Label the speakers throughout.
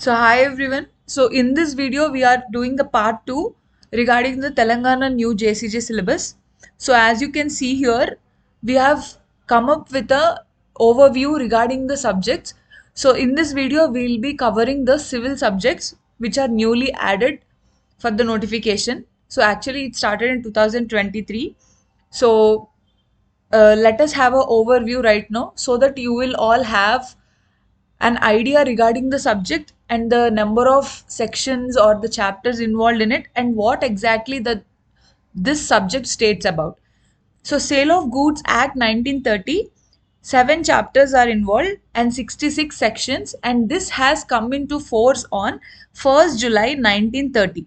Speaker 1: So hi everyone. So in this video we are doing the part 2 regarding the Telangana new JCJ syllabus. So as you can see here, we have come up with a overview regarding the subjects. So in this video we will be covering the civil subjects which are newly added for the notification. So actually it started in 2023. So let us have an overview right now so that you will all have an idea regarding the subject and the number of sections or the chapters involved in it and what exactly this subject states about. So Sale of Goods Act 1930, 7 chapters are involved and 66 sections, and this has come into force on 1st July 1930.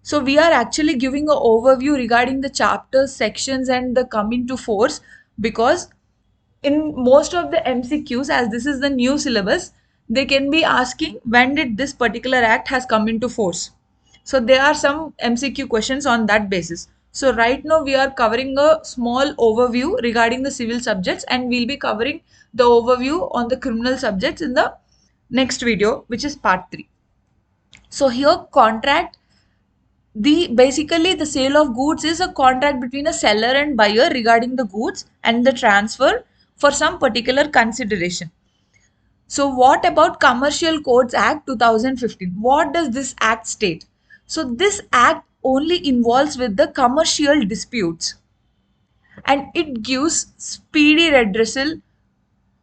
Speaker 1: So we are actually giving an overview regarding the chapters, sections and the coming to force because in most of the MCQs, as this is the new syllabus, they can be asking when did this particular act has come into force. So there are some MCQ questions on that basis. So right now we are covering a small overview regarding the civil subjects and we'll be covering the overview on the criminal subjects in the next video, which is part 3. So here contract, the basically the sale of goods is a contract between a seller and buyer regarding the goods and the transfer for some particular consideration. So what about Commercial Codes Act 2015? What does this act state? So this act only involves with the commercial disputes and it gives speedy redressal.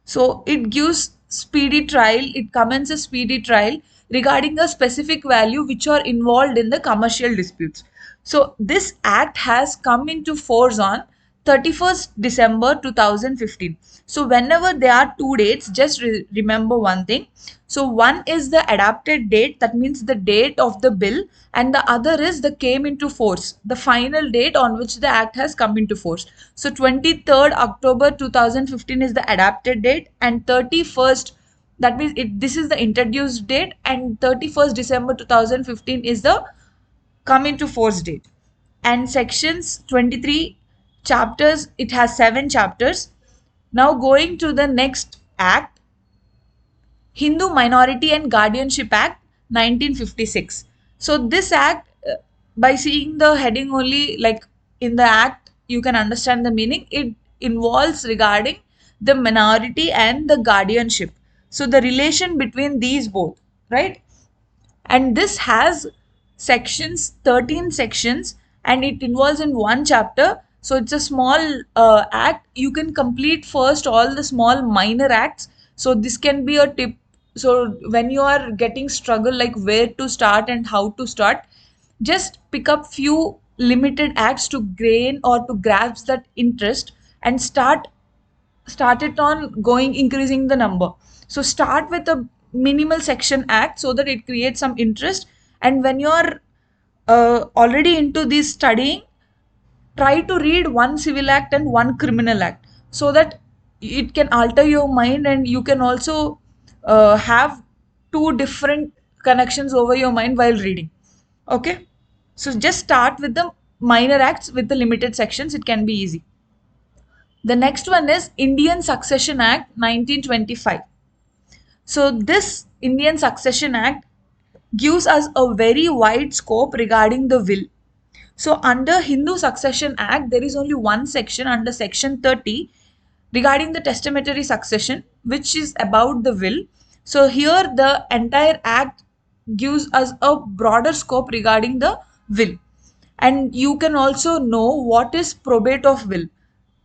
Speaker 1: So it gives speedy trial, it commences speedy trial regarding a specific value which are involved in the commercial disputes. So this act has come into force on 31st December 2015. So whenever there are two dates, just remember one thing. So one is the adapted date, that means the date of the bill, and the other is the came into force, the final date on which the act has come into force. So 23rd October 2015 is the adapted date and 31st, that means this is the introduced date, and 31st December 2015 is the come into force date. And sections 23 chapters, it has 7 chapters. Now going to the next act, Hindu Minority and Guardianship Act 1956. So this act, by seeing the heading only, like in the act, you can understand the meaning. It involves regarding the minority and the guardianship. So the relation between these both, right? And this has sections, 13 sections, and it involves in one chapter. So it's a small act. You can complete first all the small minor acts. So this can be a tip. So when you are getting struggle like where to start and how to start, just pick up few limited acts to gain or to grasp that interest and start it on going increasing the number. So start with a minimal section act so that it creates some interest, and when you're already into this studying, try to read one civil act and one criminal act so that it can alter your mind and you can also have two different connections over your mind while reading. Okay, so just start with the minor acts with the limited sections, it can be easy. The next one is Indian Succession Act 1925. So this Indian Succession Act gives us a very wide scope regarding the will. So under Hindu Succession Act, there is only one section under section 30 regarding the testamentary succession, which is about the will. So here the entire act gives us a broader scope regarding the will. And you can also know what is probate of will.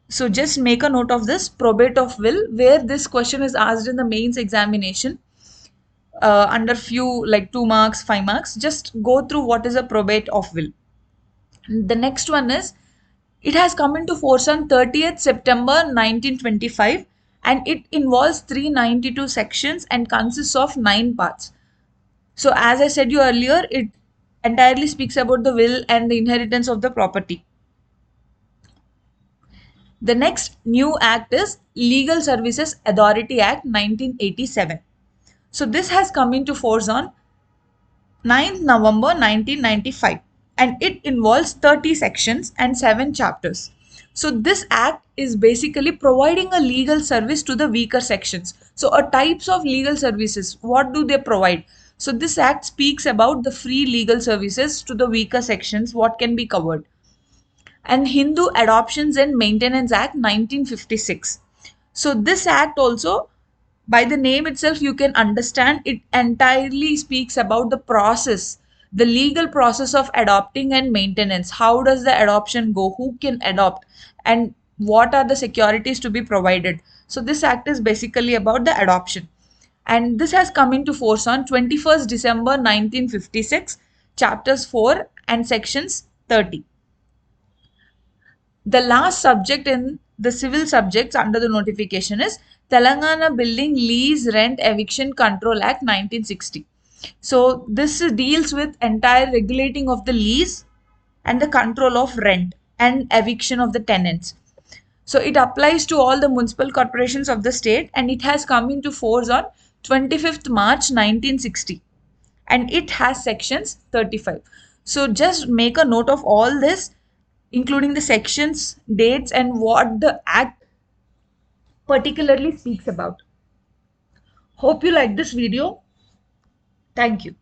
Speaker 1: So just make a note of this probate of will, where this question is asked in the mains examination under few like 2 marks, 5 marks. Just go through what is a probate of will. The next one is it has come into force on 30th September 1925 and it involves 392 sections and consists of 9 parts. So as I said you earlier, it entirely speaks about the will and the inheritance of the property. The next new act is Legal Services Authority Act 1987. So this has come into force on 9th November 1995 and it involves 30 sections and 7 chapters. So this act is basically providing a legal service to the weaker sections. So a types of legal services, what do they provide? So this act speaks about the free legal services to the weaker sections, what can be covered. And Hindu Adoptions and Maintenance Act 1956. So this act also, by the name itself, you can understand it entirely speaks about the process, the legal process of adopting and maintenance. How does the adoption go? Who can adopt? And what are the securities to be provided? So this act is basically about the adoption. And this has come into force on 21st December 1956, chapters 4 and sections 30. The last subject in the civil subjects under the notification is Telangana Building Lease Rent Eviction Control Act 1960. So this deals with entire regulating of the lease and the control of rent and eviction of the tenants. So it applies to all the municipal corporations of the state, and it has come into force on 25th March 1960, and it has sections 35. So just make a note of all this, including the sections, dates, and what the act particularly speaks about. Hope you like this video. Thank you.